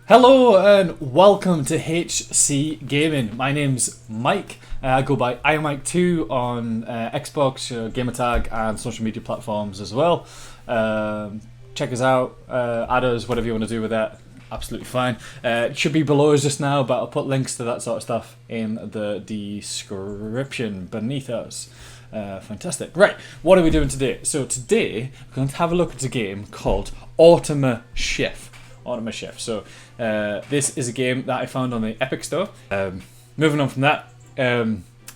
Hello and welcome to HCGaming. My name's Mike. I go by Ironmike 2 on Xbox, gamertag, and social media platforms as well. Check us out, add us, whatever you want to do with that. Absolutely fine. It should be below us just now, but I'll put links to that sort of stuff in the description beneath us. Fantastic. Right, what are we doing today? So today we're going to have a look at a game called Automachef. So this is a game that I found on the Epic Store. Moving on from that,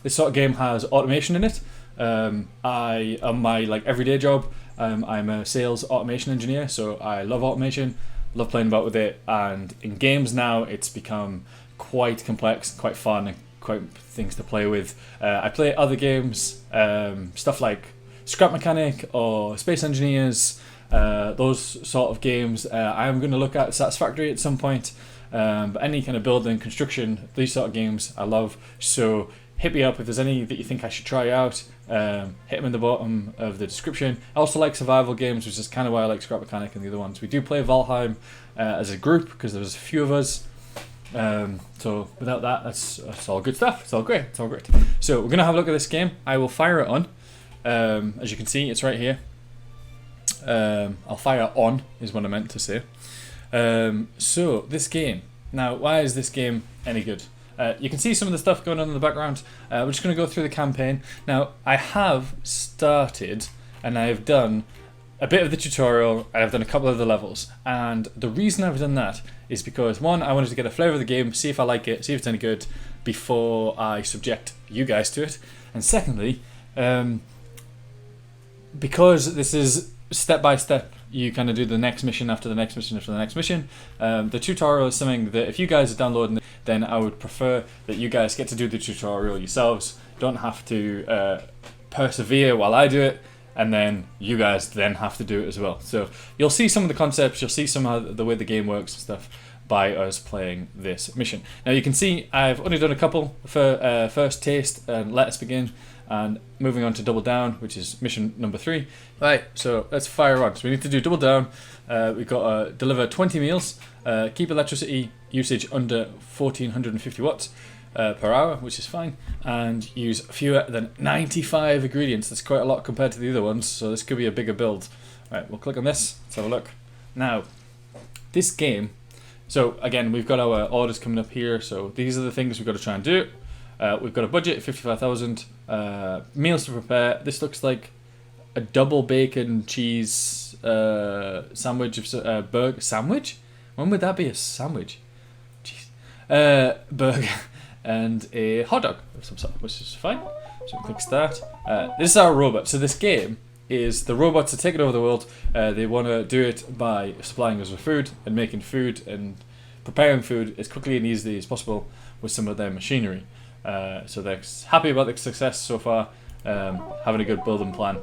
this sort of game has automation in it. On my everyday job, I'm a sales automation engineer, so I love automation, love playing about with it, and in games now it's become quite complex, quite fun, and quite things to play with. I play other games, stuff like Scrap Mechanic or Space Engineers. Those sort of games I am going to look at Satisfactory at some point, but any kind of building, construction, these sort of games I love, so hit me up if there's any that you think I should try out. Hit them in the bottom of the description. I also like survival games, which is kind of why I like Scrap Mechanic and the other ones. We do play Valheim as a group because there's a few of us, so without that, that's all good stuff. It's all great. So we're going to have a look at this game. I will fire it on. As you can see, it's right here. I'll fire on is what I meant to say. So this game, now why is this game any good? You can see some of the stuff going on in the background. We're just going to go through the campaign. Now I have started and I've done a bit of the tutorial and I've done a couple of the levels, and the reason I've done that is because one, I wanted to get a flavour of the game, see if I like it, see if it's any good before I subject you guys to it, and secondly, because this is step by step, you kind of do the next mission after the next mission after the next mission. The tutorial is something that if you guys are downloading it, then I would prefer that you guys get to do the tutorial yourselves. Don't have to persevere while I do it, and then you guys then have to do it as well. So you'll see some of the concepts, you'll see some of the way the game works and stuff by us playing this mission. Now you can see I've only done a couple for first taste and let us begin, and moving on to double down, which is mission number 3. Right, so let's fire on. So we need to do double down. We've got to deliver 20 meals, keep electricity usage under 1450 watts per hour, which is fine, and use fewer than 95 ingredients. That's quite a lot compared to the other ones, so this could be a bigger build. Right, we'll click on this. Let's have a look. Now, this game, so again, we've got our orders coming up here, so these are the things we've got to try and do. We've got a budget of 55,000, meals to prepare. This looks like a double bacon cheese sandwich of burger sandwich. When would that be a sandwich? Jeez. Burger and a hot dog of some sort, which is fine. So we click start. This is our robot. So this game is the robots are taking over the world. They want to do it by supplying us with food and making food and preparing food as quickly and easily as possible with some of their machinery. So they're happy about the success so far, having a good building plan.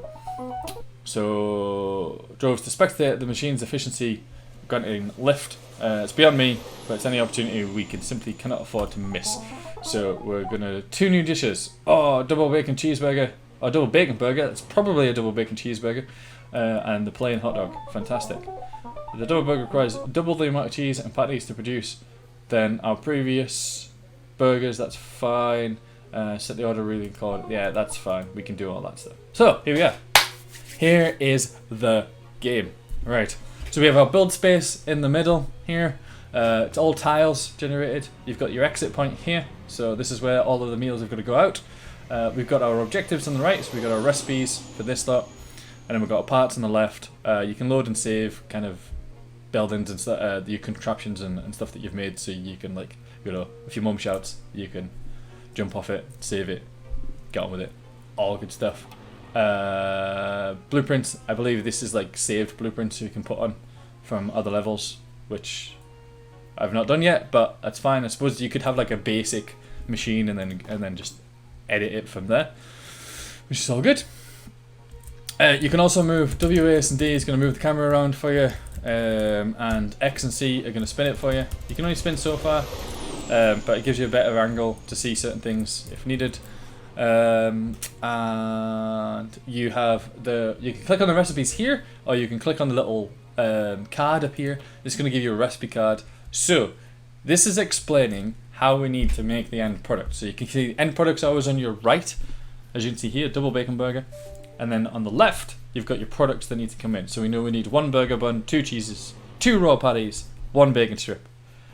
So drove to spectate the machine's efficiency, granting lift. It's beyond me, but it's any opportunity we cannot afford to miss. So we're gonna 2 new dishes. Oh, double bacon cheeseburger, or double bacon burger. It's probably a double bacon cheeseburger, and the plain hot dog. Fantastic. The double burger requires double the amount of cheese and patties to produce than our previous burgers. That's fine. Set the order really called. Yeah, that's fine. We can do all that stuff. So here we are. Here is the game. Right. So we have our build space in the middle here. It's all tiles generated. You've got your exit point here. So this is where all of the meals have got to go out. We've got our objectives on the right. So we've got our recipes for this lot, and then we've got our parts on the left. You can load and save kind of buildings and stuff, your contraptions and stuff that you've made. So you can if your mum shouts, you can jump off it, save it, get on with it. All good stuff. Blueprints, I believe this is like saved blueprints you can put on from other levels, which I've not done yet, but that's fine. I suppose you could have like a basic machine and then just edit it from there, which is all good. You can also move W, A, S and D is going to move the camera around for you, and X and C are going to spin it for you. You can only spin so far, but it gives you a better angle to see certain things if needed. And you can click on the recipes here, or you can click on the little card up here. It's going to give you a recipe card So this is explaining how we need to make the end product. So you can see the end product's always on your right, as you can see here, double bacon burger. And then on the left, you've got your products that need to come in. So we know we need 1 burger bun, 2 cheeses, 2 raw patties, 1 bacon strip.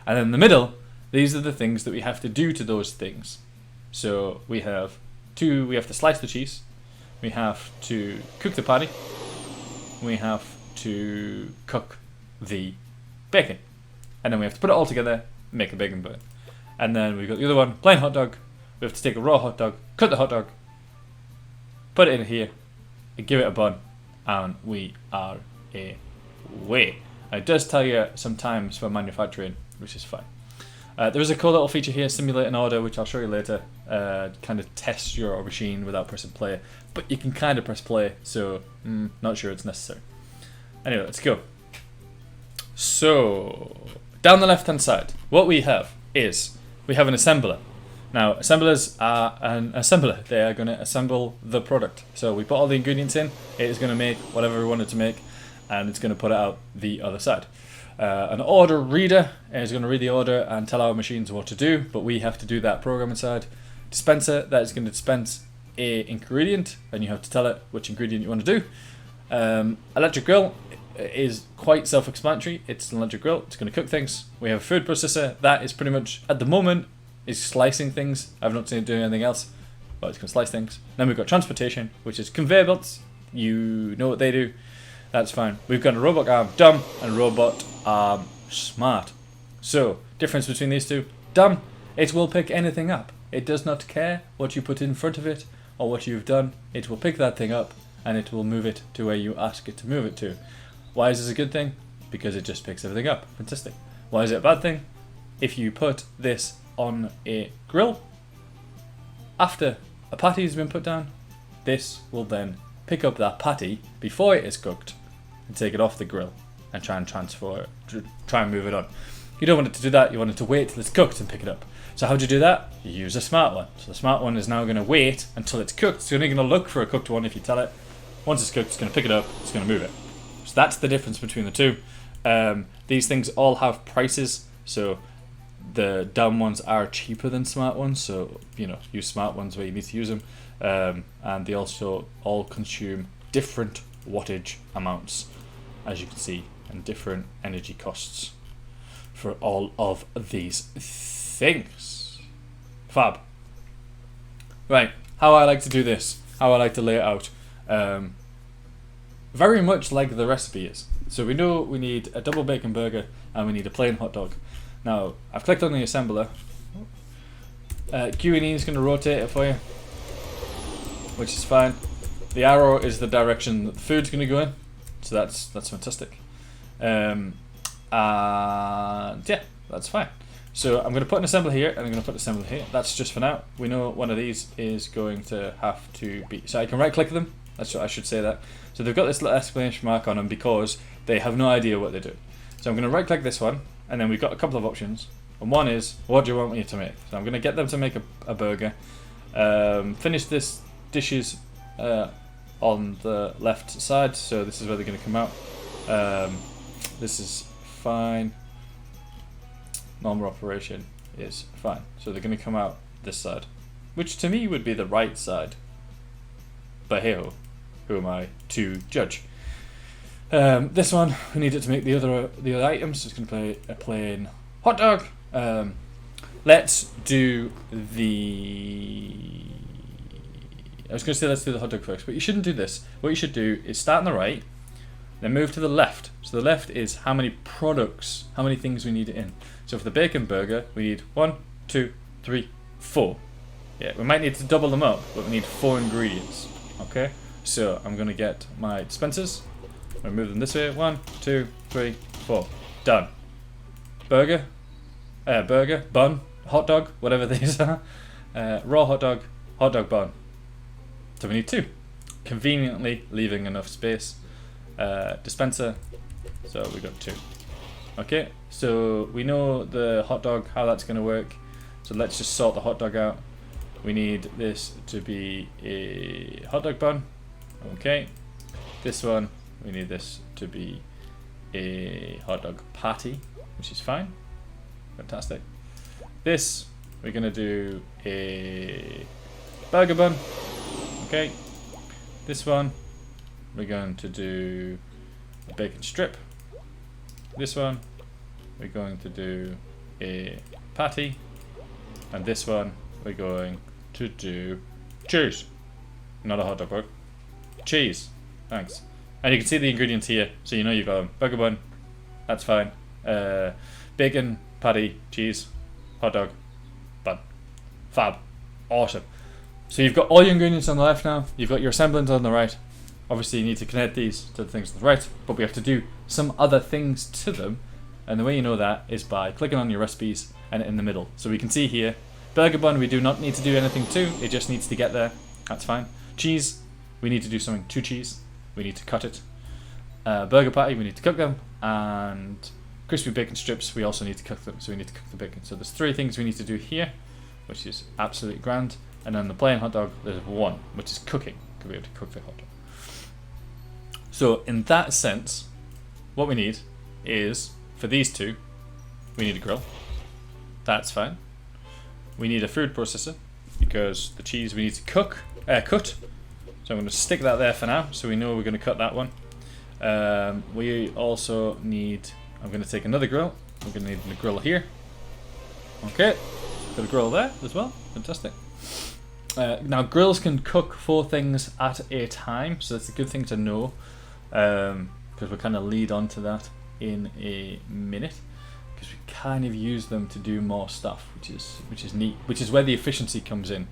And then in the middle, these are the things that we have to do to those things. So we have we have to slice the cheese, we have to cook the patty, we have to cook the bacon. And then we have to put it all together, make a bacon burger. And then we've got the other one, plain hot dog. We have to take a raw hot dog, cut the hot dog, put it in here, and give it a bun, and we are away. It does tell you some times for manufacturing, which is fine. There is a cool little feature here, simulate an order, which I'll show you later. Kind of test your machine without pressing play, but you can kind of press play, so not sure it's necessary. Anyway, let's go. So down the left hand side, what we have is we have an assembler. Now, assemblers are an assembler. They are going to assemble the product. So we put all the ingredients in, it is going to make whatever we want it to make, and it's going to put it out the other side. An order reader is going to read the order and tell our machines what to do, but we have to do that programming side. Dispenser, that is going to dispense a ingredient, and you have to tell it which ingredient you want to do. Electric grill is quite self-explanatory. It's an electric grill. It's going to cook things. We have a food processor. That is pretty much, at the moment, is slicing things. I've not seen it doing anything else, but it's going to slice things. Then we've got transportation, which is conveyor belts. You know what they do. That's fine. We've got a robot arm dumb and robot arm smart. So, difference between these two. Dumb, it will pick anything up. It does not care what you put in front of it or what you've done. It will pick that thing up and it will move it to where you ask it to move it to. Why is this a good thing? Because it just picks everything up. Fantastic. Why is it a bad thing? If you put this on a grill, after a patty has been put down, this will then pick up that patty before it is cooked and take it off the grill and try and move it on. You don't want it to do that. You want it to wait till it's cooked and pick it up. So how do you do that? You use a smart one. So the smart one is now going to wait until it's cooked. It's only going to look for a cooked one if you tell it. Once it's cooked, it's going to pick it up, it's going to move it. So that's the difference between the two. These things all have prices. So the dumb ones are cheaper than smart ones. So, use smart ones where you need to use them. And they also all consume different wattage amounts, as you can see, and different energy costs for all of these things. Fab. Right, how I like to do this, how I like to lay it out. Very much like the recipe is. So we know we need a double bacon burger and we need a plain hot dog. Now, I've clicked on the assembler. Q&E is going to rotate it for you, which is fine. The arrow is the direction that the food's going to go in, so that's fantastic. And yeah, that's fine. So I'm going to put an assembler here, and I'm going to put an assembler here. That's just for now. We know one of these is going to have to be. So I can right-click them. That's what I should say that. So they've got this little exclamation mark on them because they have no idea what they do. So I'm going to right-click this one, and then we've got a couple of options. And one is, what do you want me to make? So I'm going to get them to make a burger. Finish this dishes on the left side, so this is where they're going to come out. This is fine. Normal operation is fine. So they're going to come out this side, which to me would be the right side. But hey, who am I to judge? This one, we need it to make the other items. So it's going to play a plain hot dog. Let's do the. I was going to say let's do the hot dog first, but you shouldn't do this. What you should do is start on the right, then move to the left. So the left is how many products, how many things we need in. So for the bacon burger, we need 1, 2, 3, 4. Yeah, we might need to double them up, but we need 4 ingredients. Okay, so I'm going to get my dispensers. I'm going to move them this way. 1, 2, 3, 4. Done. Burger, bun, hot dog, whatever these are. Raw hot dog bun. So we need 2. Conveniently leaving enough space. Dispenser. So we got 2. Okay, so we know the hot dog, how that's going to work. So let's just sort the hot dog out. We need this to be a hot dog bun. Okay. This one, we need this to be a hot dog patty, which is fine. Fantastic. This, we're going to do a burger bun. Okay. This one, we're going to do a bacon strip. This one, we're going to do a patty. And this one, we're going to do cheese. Not a hot dog, but cheese. Thanks. And you can see the ingredients here, so you know you've got them. Burger bun, that's fine. Bacon, patty, cheese, hot dog, bun. Fab. Awesome. So you've got all your ingredients on the left now. You've got your assemblings on the right. Obviously you need to connect these to the things on the right, but we have to do some other things to them. And the way you know that is by clicking on your recipes and in the middle. So we can see here, burger bun we do not need to do anything to, it just needs to get there. That's fine. Cheese, we need to do something to cheese. We need to cut it. Burger patty, we need to cook them. And crispy bacon strips, we also need to cook them. So we need to cook the bacon. So there's 3 things we need to do here, which is absolutely grand. And then the plain hot dog, there's 1, which is cooking. Because we have to cook the hot dog. So in that sense, what we need is, for these 2, we need a grill. That's fine. We need a food processor, because the cheese we need to cut. So I'm going to stick that there for now, so we know we're going to cut that one. We also need, I'm going to take another grill. We're going to need a grill here. Okay, got a grill there as well. Fantastic. Now grills can cook 4 things at a time, so that's a good thing to know, because we'll kind of lead on to that in a minute, because we kind of use them to do more stuff, which is neat, which is where the efficiency comes in.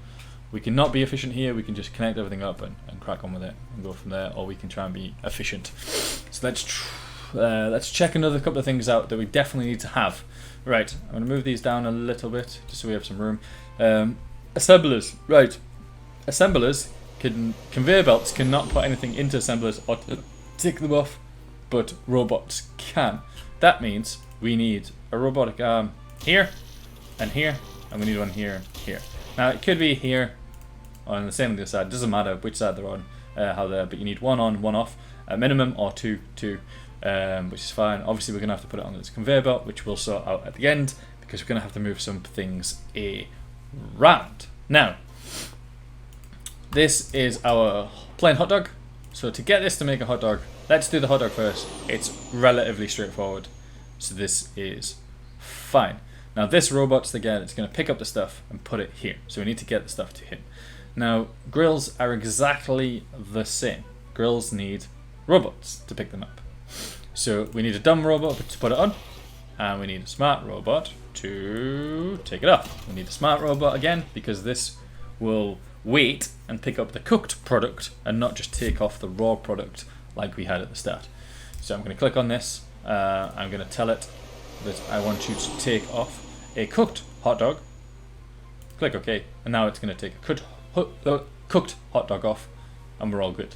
We can not be efficient here, we can just connect everything up and crack on with it and go from there, or we can try and be efficient. So let's check another couple of things out that we definitely need to have. Right, I'm going to move these down a little bit just so we have some room. Assemblers, right. Assemblers, conveyor belts cannot put anything into assemblers or take them off, but robots can. That means we need a robotic arm here, and here, and we need one here, here. Now it could be here, on the same on the other side, doesn't matter which side they're on, but you need 1 on, 1 off, at minimum, or 2, which is fine. Obviously we're going to have to put it on this conveyor belt, which we'll sort out at the end, because we're going to have to move some things around. Now, this is our plain hot dog. So to get this to make a hot dog, let's do the hot dog first. It's relatively straightforward. So this is fine. Now this robot's again, it's going to pick up the stuff and put it here. So we need to get the stuff to him. Now grills are exactly the same. Grills need robots to pick them up. So we need a dumb robot to put it on, and we need a smart robot to take it off. We need a smart robot again, because this will wait and pick up the cooked product and not just take off the raw product like we had at the start. So I'm going to click on this. I'm going to tell it that I want you to take off a cooked hot dog. Click OK, and now it's going to take a cooked hot dog off, and we're all good.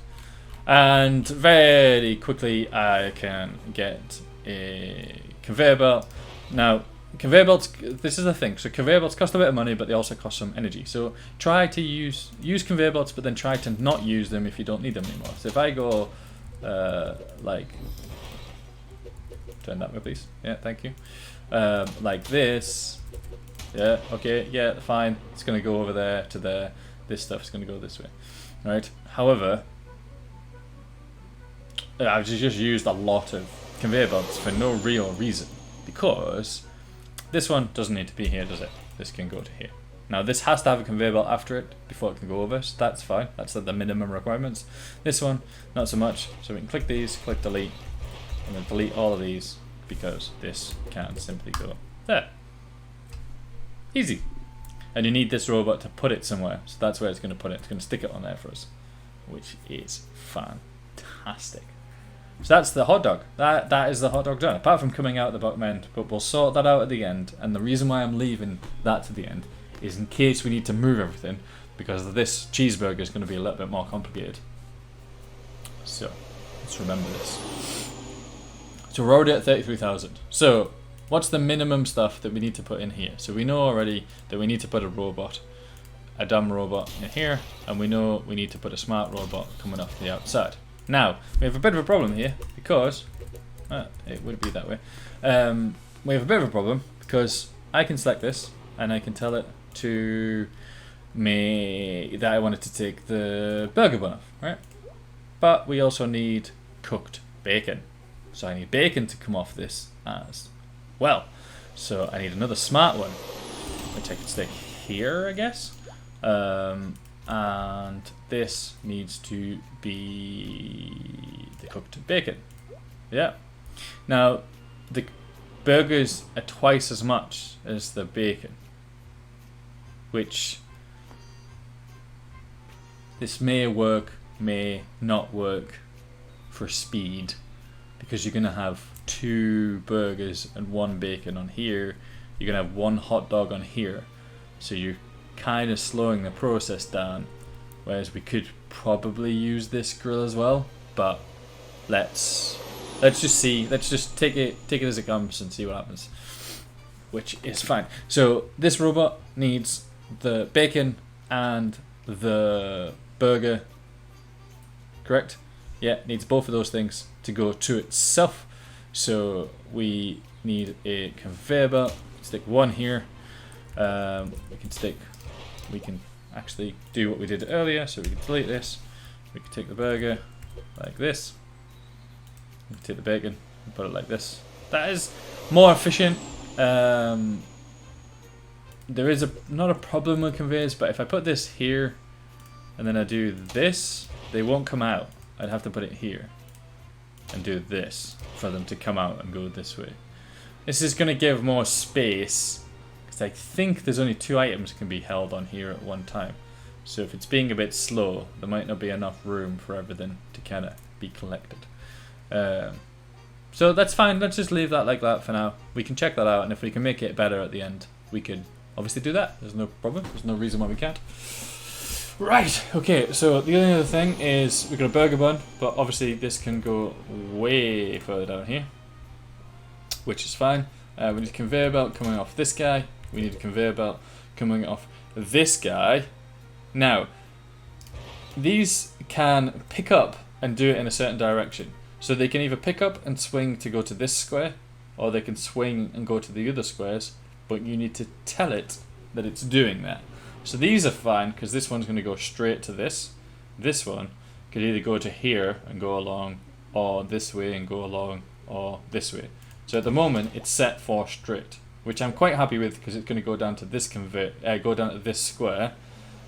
And very quickly I can get a conveyor belt. Now conveyor belts, this is the thing, so conveyor belts cost a bit of money, but they also cost some energy. So try to use conveyor belts, but then try to not use them if you don't need them anymore. So if I go like, turn that way please, yeah, thank you, like this, yeah, okay, yeah, fine, it's going to go over there to there, this stuff's going to go this way, right? However, I've just used a lot of conveyor belts for no real reason, because this one doesn't need to be here, does it? This can go to here. Now this has to have a conveyor belt after it before it can go over, so that's fine. That's the minimum requirements. This one, not so much. So we can click these, click delete, and then delete all of these, because this can simply go there. Easy. And you need this robot to put it somewhere, so that's where it's going to put it. It's going to stick it on there for us, which is fantastic. So that's the hot dog. That is the hot dog done, apart from coming out the bottom end, but we'll sort that out at the end. And the reason why I'm leaving that to the end is in case we need to move everything, because this cheeseburger is going to be a little bit more complicated. So let's remember this. So we're already at 33,000. So what's the minimum stuff that we need to put in here? So we know already that we need to put a dumb robot in here, and we know we need to put a smart robot coming off the outside. Now, we have a bit of a problem here, because, it would be that way, we have a bit of a problem, because I can select this and I can tell it to me that I wanted to take the burger bun off, right? But we also need cooked bacon. So I need bacon to come off this as well. So I need another smart one, which I can stick here, I guess. And this needs to be the cooked bacon. Yeah. Now, the burgers are twice as much as the bacon, which this may work, may not work for speed, because you're going to have 2 burgers and 1 bacon on here. You're going to have 1 hot dog on here. So you're kind of slowing the process down, whereas we could probably use this grill as well, but let's just see. Let's just take it as it comes and see what happens, which is fine. So this robot needs the bacon and the burger, correct? Yeah, needs both of those things to go to itself. So we need a conveyor belt. Stick 1 here. We can actually do what we did earlier. So we can delete this. We can take the burger like this. We can take the bacon and put it like this. That is more efficient. There is not a problem with conveyors, but if I put this here and then I do this, they won't come out. I'd have to put it here and do this for them to come out and go this way. This is going to give more space, because I think there's only 2 items can be held on here at one time. So if it's being a bit slow, there might not be enough room for everything to kind of be collected. So that's fine. Let's just leave that like that for now. We can check that out, and if we can make it better at the end, we could obviously do that. There's no problem. There's no reason why we can't. Right, okay, so the only other thing is we've got a burger bun, but obviously this can go way further down here, which is fine. We need a conveyor belt coming off this guy. We need a conveyor belt coming off this guy. Now, these can pick up and do it in a certain direction. So they can either pick up and swing to go to this square, or they can swing and go to the other squares, but you need to tell it that it's doing that. So these are fine, because this one's going to go straight to this. This one could either go to here and go along, or this way and go along, or this way. So at the moment it's set for straight, which I'm quite happy with, because it's going to go down to this go down to this square.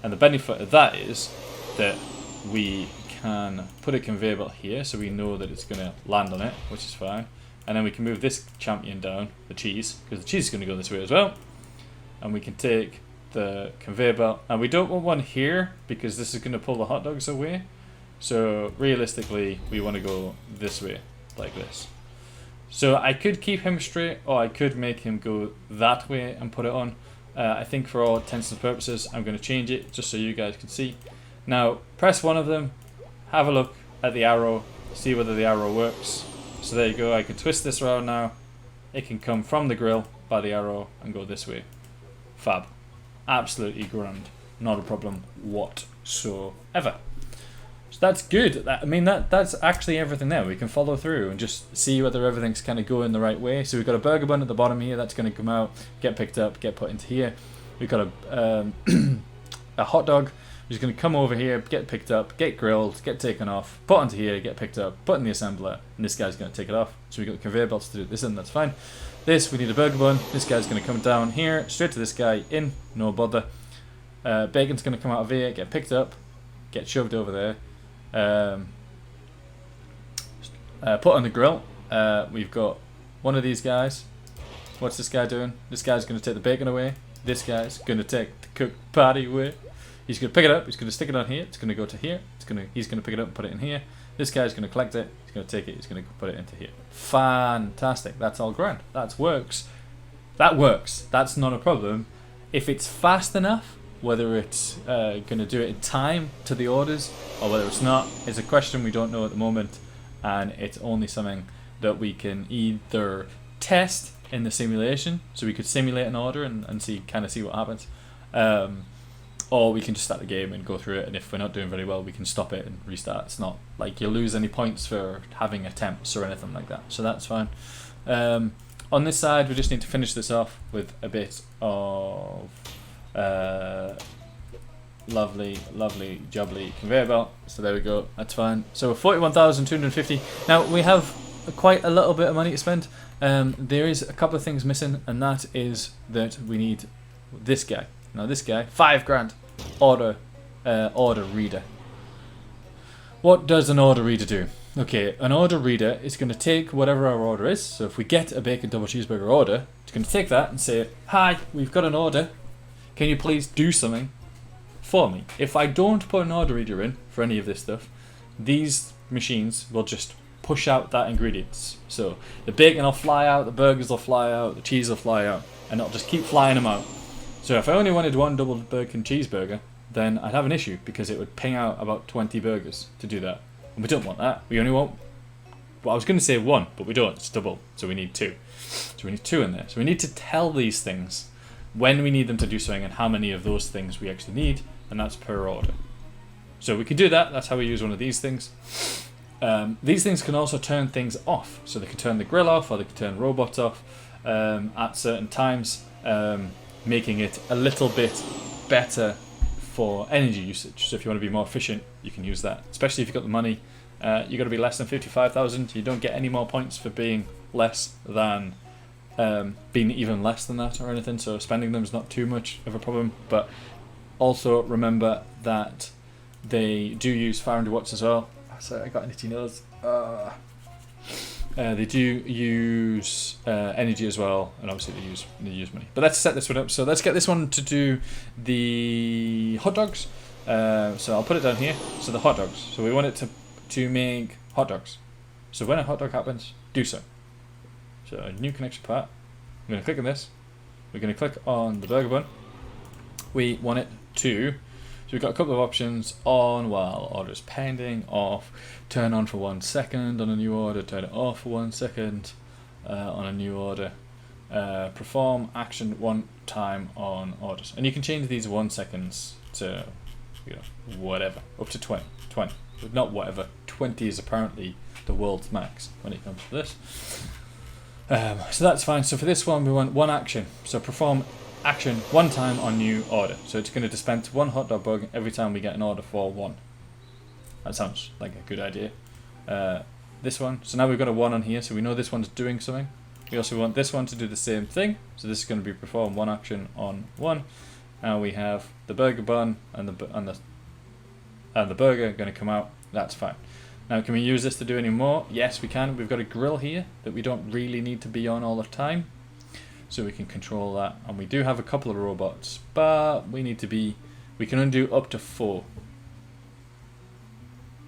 And the benefit of that is that we can put a conveyor belt here, so we know that it's going to land on it, which is fine. And then we can move this champion down, the cheese, because the cheese is going to go this way as well. And we can take the conveyor belt, and we don't want one here because this is going to pull the hot dogs away. So realistically we want to go this way, like this. So I could keep him straight, or I could make him go that way and put it on. I think for all intents and purposes I'm going to change it just so you guys can see. Now press one of them, have a look at the arrow, see whether the arrow works. So there you go, I can twist this around now. It can come from the grill by the arrow and go this way. Fab. Absolutely grand. Not a problem whatsoever. So that's good. That's actually everything there. We can follow through and just see whether everything's kind of going the right way. So we've got a burger bun at the bottom here that's going to come out, get picked up, get put into here. We've got a hot dog which is going to come over here, get picked up, get grilled, get taken off, put onto here, get picked up, put in the assembler, and this guy's going to take it off. So we've got the conveyor belts to do this, and that's fine. This, we need a burger bun. This guy's going to come down here, straight to this guy, in, no bother. Bacon's going to come out of here, get picked up, get shoved over there. Put on the grill. We've got one of these guys. What's this guy doing? This guy's going to take the bacon away. This guy's going to take the cooked patty away. He's going to pick it up. He's going to stick it on here. It's going to go to here. He's going to pick it up and put it in here. This guy's going to collect it. He's going to take it. He's going to put it into here. Fantastic. That's all grand. That works. That works. That's not a problem. If it's fast enough, whether it's going to do it in time to the orders or whether it's not, is a question we don't know at the moment, and it's only something that we can either test in the simulation, so we could simulate an order and see what happens, or we can just start the game and go through it, and if we're not doing very well we can stop it and restart. It's not like you lose any points for having attempts or anything like that, so that's fine. On this side, we just need to finish this off with a bit of lovely jubbly conveyor belt. So there we go, that's fine. So 41,250. Now we have quite a little bit of money to spend. There is a couple of things missing, and that is that we need this guy. Now this guy, 5 grand, order reader. What does an order reader do? Okay, an order reader is going to take whatever our order is. So if we get a bacon double cheeseburger order, it's going to take that and say, hi, we've got an order. Can you please do something for me? If I don't put an order reader in for any of this stuff, these machines will just push out that ingredients. So the bacon will fly out, the burgers will fly out, the cheese will fly out, and it'll just keep flying them out. So if I only wanted one double bacon cheeseburger, then I'd have an issue because it would ping out about 20 burgers to do that. And we don't want that. We only want, well, I was going to say 1, but we don't. It's double, so we need 2. So we need 2 in there. So we need to tell these things when we need them to do something and how many of those things we actually need, and that's per order. So we can do that. That's how we use one of these things. These things can also turn things off. So they can turn the grill off, or they can turn robots off at certain times, making it a little bit better for energy usage. So if you want to be more efficient, you can use that. Especially if you've got the money, you've got to be less than 55,000. You don't get any more points for being less than, being even less than that or anything. So spending them is not too much of a problem. But also remember that they do use 500 watts as well. Sorry, I got an itchy nose. They do use energy as well, and obviously they use money. But let's set this one up. So let's get this one to do the hot dogs. So I'll put it down here. So the hot dogs. So we want it to make hot dogs. So when a hot dog happens, do so. So a new connection part. I'm going to click on this. We're going to click on the burger bun. We want it to. So we've got a couple of options: on while order is pending, off, turn on for 1 second on a new order, turn it off for 1 second on a new order, perform action 1 time on orders. And you can change these 1 seconds to, whatever, up to 20. But not whatever. 20 is apparently the world's max when it comes to this. So that's fine. So for this one, we want 1 action. So perform action 1 time on new order. So it's going to dispense 1 hot dog bug every time we get an order for 1. That sounds like a good idea. This one. So now we've got a 1 on here, so we know this one's doing something. We also want this one to do the same thing. So this is going to be perform 1 action on 1. Now we have the burger bun and the burger going to come out. That's fine. Now can we use this to do any more? Yes, we can. We've got a grill here that we don't really need to be on all the time. So we can control that, and we do have a couple of robots, but we can only do up to 4.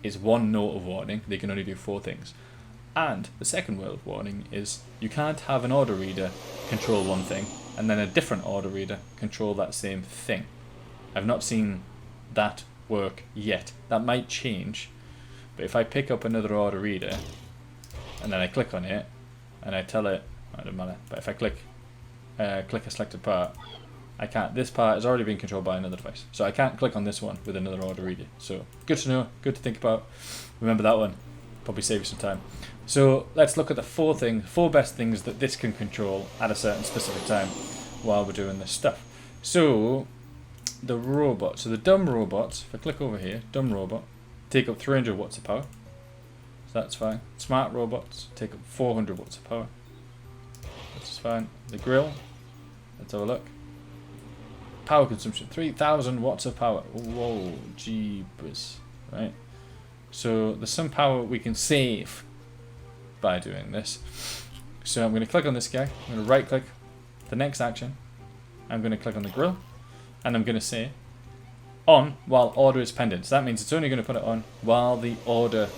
Is 1 note of warning. They can only do 4 things. And the second word of warning is you can't have an order reader control 1 thing and then a different order reader control that same thing. I've not seen that work yet. That might change, but if I pick up another order reader and then I click on it and I tell it, it doesn't matter, but if I click a selected part, I can't. This part has already been controlled by another device, so I can't click on this one with another order reader. So good to know, good to think about. Remember that one, probably save you some time. So let's look at the 4 best things that this can control at a certain specific time while we're doing this stuff. So the robot, so the dumb robots, if I click over here, dumb robot, take up 300 watts of power, so that's fine. Smart robots take up 400 watts of power. That's fine. The grill, let's have a look. Power consumption, 3,000 watts of power. Whoa, jeepers, right? So there's some power we can save by doing this. So I'm going to click on this guy. I'm going to right click the next action. I'm going to click on the grill, and I'm going to say on while order is pending. So that means it's only going to put it on while the order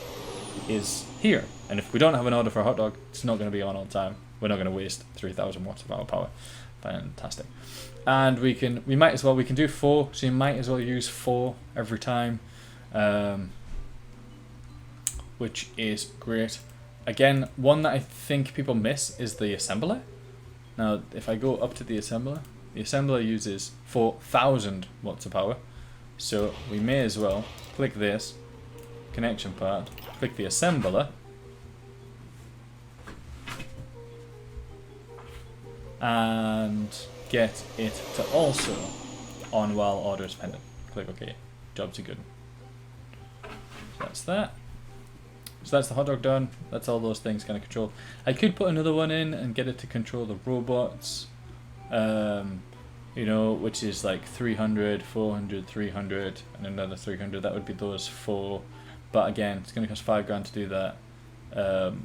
is here. And if we don't have an order for a hot dog, it's not going to be on all the time. We're not going to waste 3,000 watts of our power. Fantastic. And we can do 4, so you might as well use 4 every time, which is great. Again, one that I think people miss is the assembler. Now, if I go up to the assembler uses 4,000 watts of power, so we may as well click this connection part, click the assembler, and get it to also on while order is pending. Click OK. Jobs are good. So that's that. So that's the hot dog done. That's all those things kind of controlled. I could put another one in and get it to control the robots. You know, which is like 300, 400, 300, and another 300. That would be those 4. But again, it's going to cost $5,000 to do that.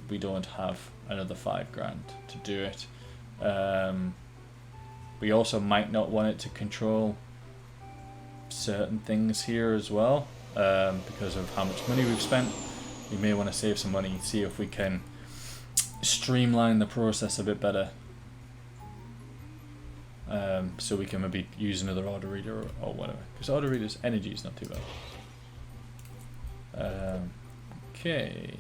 We don't have another $5,000 to do it. We also might not want it to control certain things here as well, because of how much money we've spent. We may want to save some money, see if we can streamline the process a bit better. So we can maybe use another order reader or whatever. Because order reader's energy is not too bad. Okay.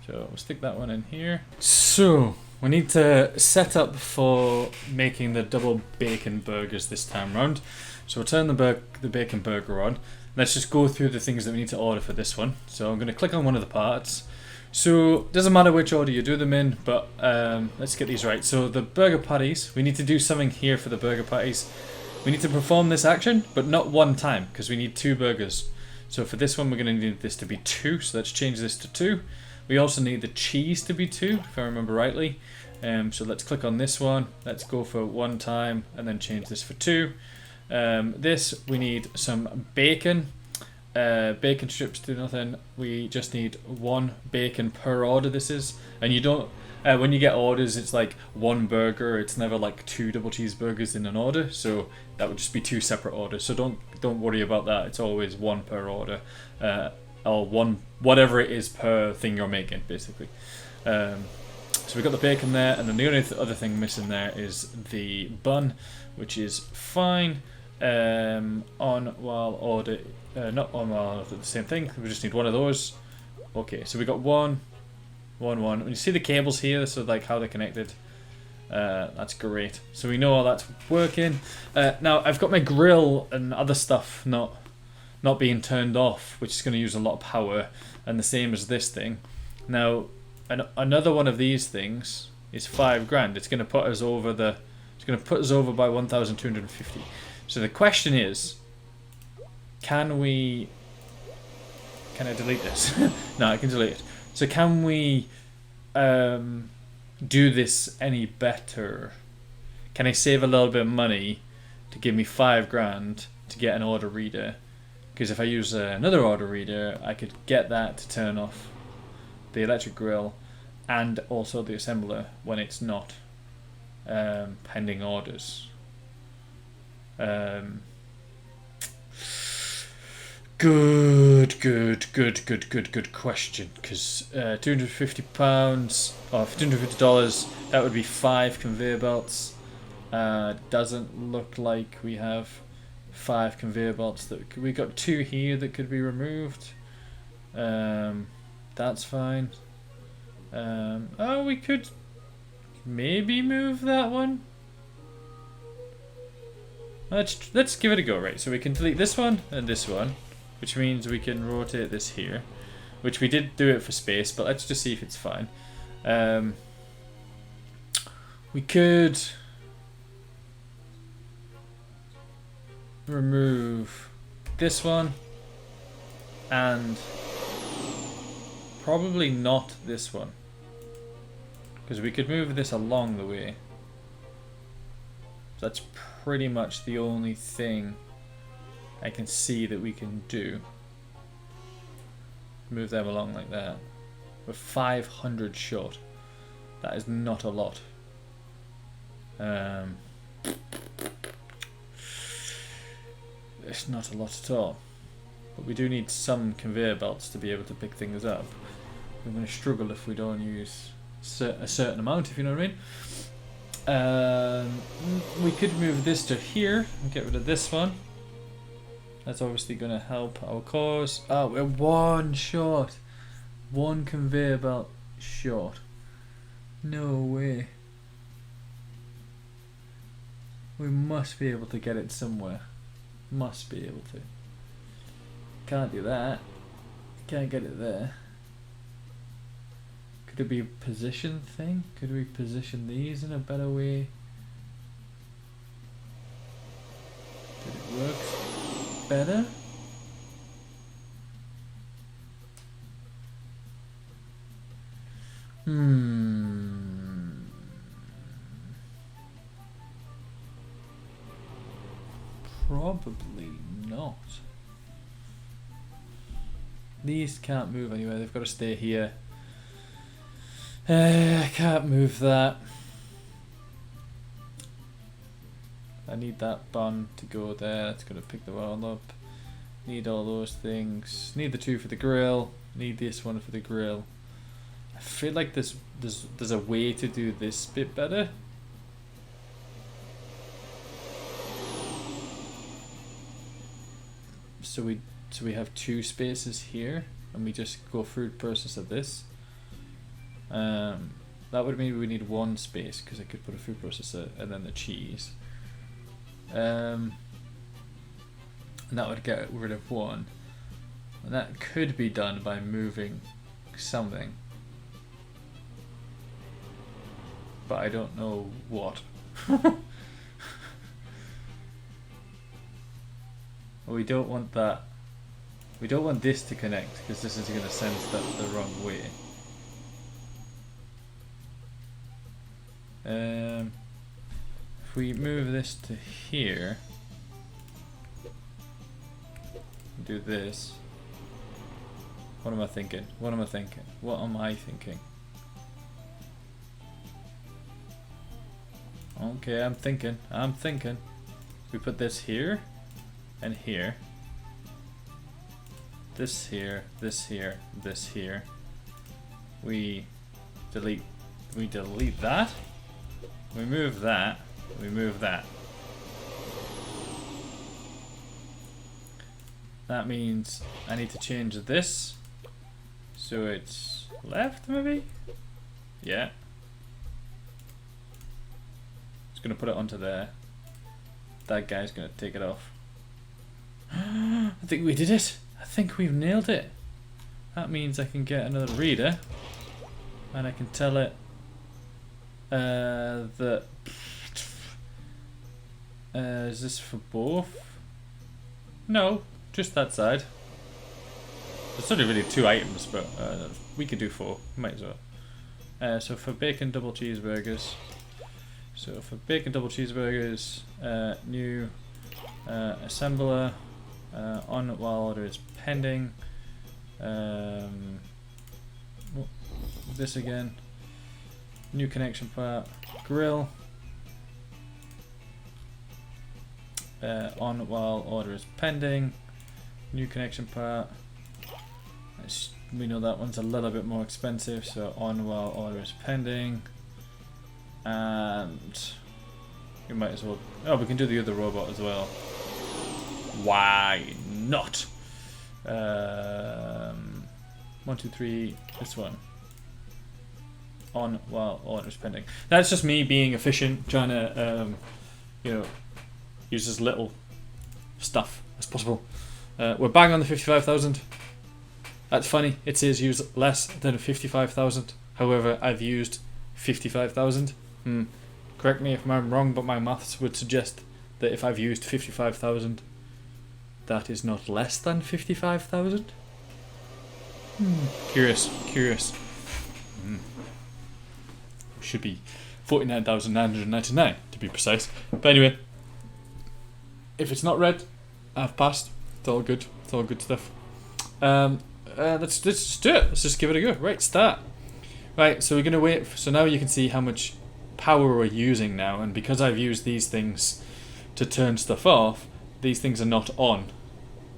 So we'll stick that one in here. So we need to set up for making the double bacon burgers this time round. So we'll turn the bacon burger on. Let's just go through the things that we need to order for this one. So I'm going to click on one of the parts. So it doesn't matter which order you do them in, but let's get these right. So the burger patties, we need to do something here for the burger patties. We need to perform this action, but not one time, because we need 2 burgers. So for this one, we're going to need this to be 2. So let's change this to 2. We also need the cheese to be 2, if I remember rightly. So let's click on this one. Let's go for 1 time, and then change this for 2. This, we need some bacon. Bacon strips do nothing. We just need 1 bacon per order. This is, and you don't. When you get orders, it's like 1 burger. It's never like 2 double cheeseburgers in an order. So that would just be 2 separate orders. So don't worry about that. It's always 1 per order, or 1 whatever it is per thing you're making, basically. So we've got the bacon there, and then the only other thing missing there is the bun, which is fine. On while order. Not on while order, the same thing. We just need 1 of those. Okay, so we got 1. When you see the cables here, so like how they're connected, that's great. So we know all that's working. Now I've got my grill and other stuff not being turned off, which is going to use a lot of power, and the same as this thing. Now another one of these things is $5,000. It's going to put us over by 1,250. So the question is, can I delete this? No, I can delete it. So can we do this any better? Can I save a little bit of money to give me $5,000 to get an order reader? Because if I use another order reader, I could get that to turn off the electric grill and also the assembler when it's not pending orders. Good question, because £250 or $250, that would be 5 conveyor belts. Doesn't look like we have 5 conveyor belts. We got 2 here that could be removed. That's fine. Oh, we could maybe move that one. Let's give it a go, right? So we can delete this one and this one, which means we can rotate this here, which we did do it for space, but let's just see if it's fine. We could remove this one and probably not this one, because we could move this along the way. That's pretty much the only thing I can see that we can do. Move them along like that. We're 500 short. That is not a lot. It's not a lot at all. But we do need some conveyor belts to be able to pick things up. We're going to struggle if we don't use a certain amount, if you know what I mean. We could move this to here and get rid of this one. That's obviously going to help our cause. Oh, we're 1 short. 1 conveyor belt short. No way. We must be able to get it somewhere. Must be able to. Can't do that. Can't get it there. Could it be a position thing? Could we position these in a better way? Did it work better? Probably not. These can't move anywhere, they've got to stay here. I can't move that. I need that bun to go there, that's going to pick the wall up. Need all those things. Need the two for the grill. Need this one for the grill. I feel like there's a way to do this bit better. So we have two spaces here, and we just go through the process of this. That would mean we need one space because I could put a food processor and then the cheese. And that would get rid of one. And that could be done by moving something. But I don't know what. We don't want that. We don't want this to connect because this is going to send that the wrong way. If we move this to here, do this. What am I thinking? What am I thinking? What am I thinking? Okay, I'm thinking. We put this here and here. This here, this here, this here. We delete that. We move that. We move that. That means I need to change this so it's left, maybe? Yeah. Just gonna put it onto there. That guy's gonna take it off. I think we did it. I think we've nailed it. That means I can get another reader and I can tell it that is this for both? No, just that side. There's only really 2 items, but we could do 4. Might as well. So for bacon double cheeseburgers. New assembler. On while order is pending. This again. New connection part. Grill. On while order is pending. New connection part. We know that one's a little bit more expensive, so on while order is pending. And we might as well. Oh, we can do the other robot as well. Why not? 1, 2, 3. This one. On while order is pending. That's just me being efficient, trying to, use as little stuff as possible. We're bang on the 55,000. That's funny. It says use less than 55,000. However, I've used 55,000. Correct me if I'm wrong, but my maths would suggest that if I've used 55,000, that is not less than 55,000. Curious. Should be 49,999 to be precise. But anyway, if it's not red, I've passed. It's all good. It's all good stuff. Let's just do it. Let's just give it a go. Right, start. Right, so we're gonna wait. So now you can see how much power we're using now, and because I've used these things to turn stuff off, these things are not on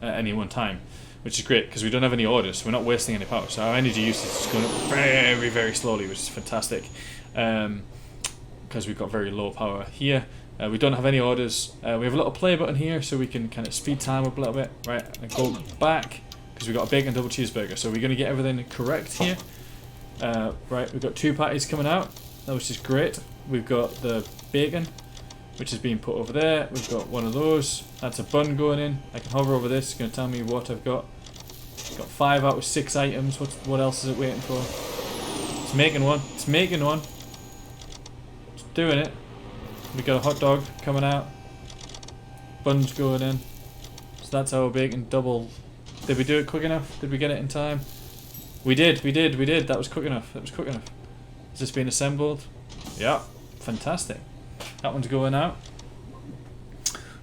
at any one time, which is great because we don't have any orders, so we're not wasting any power. So our energy usage is going up very, very slowly, which is fantastic because we've got very low power here. We don't have any orders. We have a little play button here, so we can kind of speed time up a little bit. Right, and go back because we've got a bacon double cheeseburger. So we're going to get everything correct here. Right, we've got 2 patties coming out, which is great. We've got the bacon, which is being put over there. We've got one of those. That's a bun going in. I can hover over this. It's going to tell me what I've got. Got 5 out of 6 items. What else is it waiting for? It's making one. It's making one. It's doing it. We got a hot dog coming out. Buns going in. So that's our bacon double. Did we do it quick enough? Did we get it in time? We did. That was quick enough. Is this being assembled? Yeah. Fantastic. That one's going out.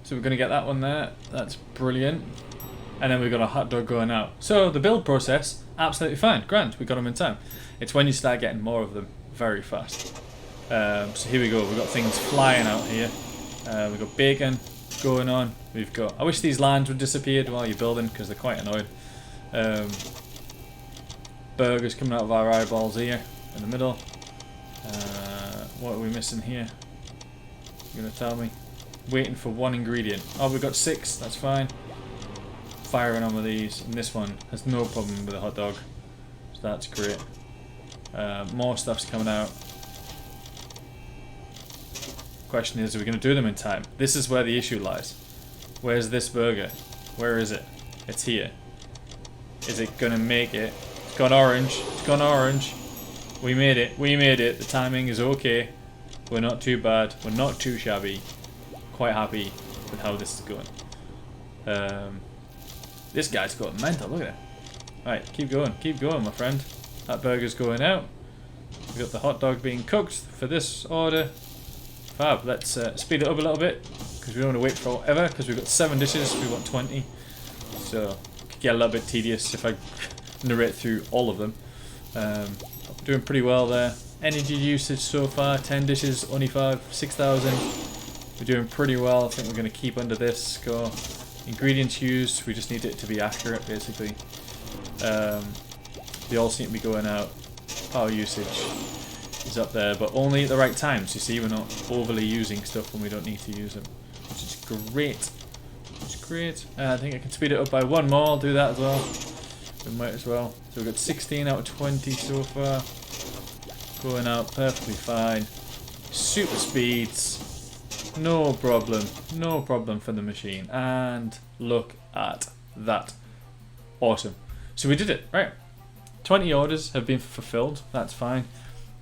So we're going to get that one there. That's brilliant. And then we've got a hot dog going out. So the build process, absolutely fine. Grand. We got them in time. It's when you start getting more of them very fast. So here we go. We've got things flying out here. We've got bacon going on. We've got... I wish these lines would disappeared while you're building because they're quite annoying. Burgers coming out of our eyeballs here in the middle. What are we missing here? You're going to tell me? Waiting for one ingredient. Oh, we've got 6. That's fine. Firing on with these. And this one has no problem with the hot dog. So that's great. More stuff's coming out. Question is, are we going to do them in time? This is where the issue lies. Where's this burger? Where is it? It's here. Is it going to make it? It's gone orange. It's gone orange. We made it. We made it. The timing is okay. We're not too bad. We're not too shabby. Quite happy with how this is going. This guy's got mental. Look at it. Right, keep going. Keep going, my friend. That burger's going out. We've got the hot dog being cooked for this order. Fab. Let's speed it up a little bit because we don't want to wait forever because we've got 7 dishes. We want 20. So it could get a little bit tedious if I narrate through all of them. Doing pretty well there. Energy usage so far, 10 dishes, only 5, 6,000. We're doing pretty well. I think we're going to keep under this score. Ingredients used, we just need it to be accurate basically. They all seem to be going out. Power usage is up there, but only at the right times. You see, we're not overly using stuff when we don't need to use them, which is great. Which is great. I think I can speed it up by 1 more. I'll do that as well. We might as well. So we've got 16 out of 20 so far. Going out perfectly fine. Super speeds. No problem. No problem for the machine. And look at that. Awesome. So we did it, right? 20 orders have been fulfilled. That's fine.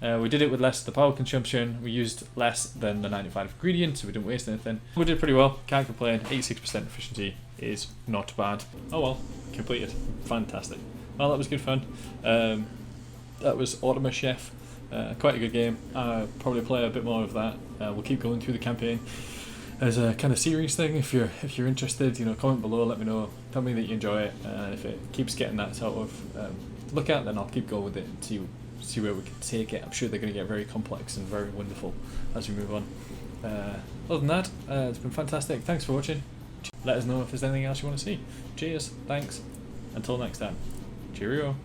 We did it with less of the power consumption. We used less than the 95 ingredients, so we didn't waste anything. We did pretty well. Can't complain. 86% efficiency is not bad. Oh well. Completed. Fantastic. Well, that was good fun. That was Automachef. Quite a good game. I'll probably play a bit more of that. We'll keep going through the campaign as a kind of series thing. If you're interested, comment below. Let me know. Tell me that you enjoy it. And if it keeps getting that sort of look at, then I'll keep going with it and see where we can take it. I'm sure they're going to get very complex and very wonderful as we move on. Other than that, it's been fantastic. Thanks for watching. Let us know if there's anything else you want to see. Cheers. Thanks. Until next time. Cheerio.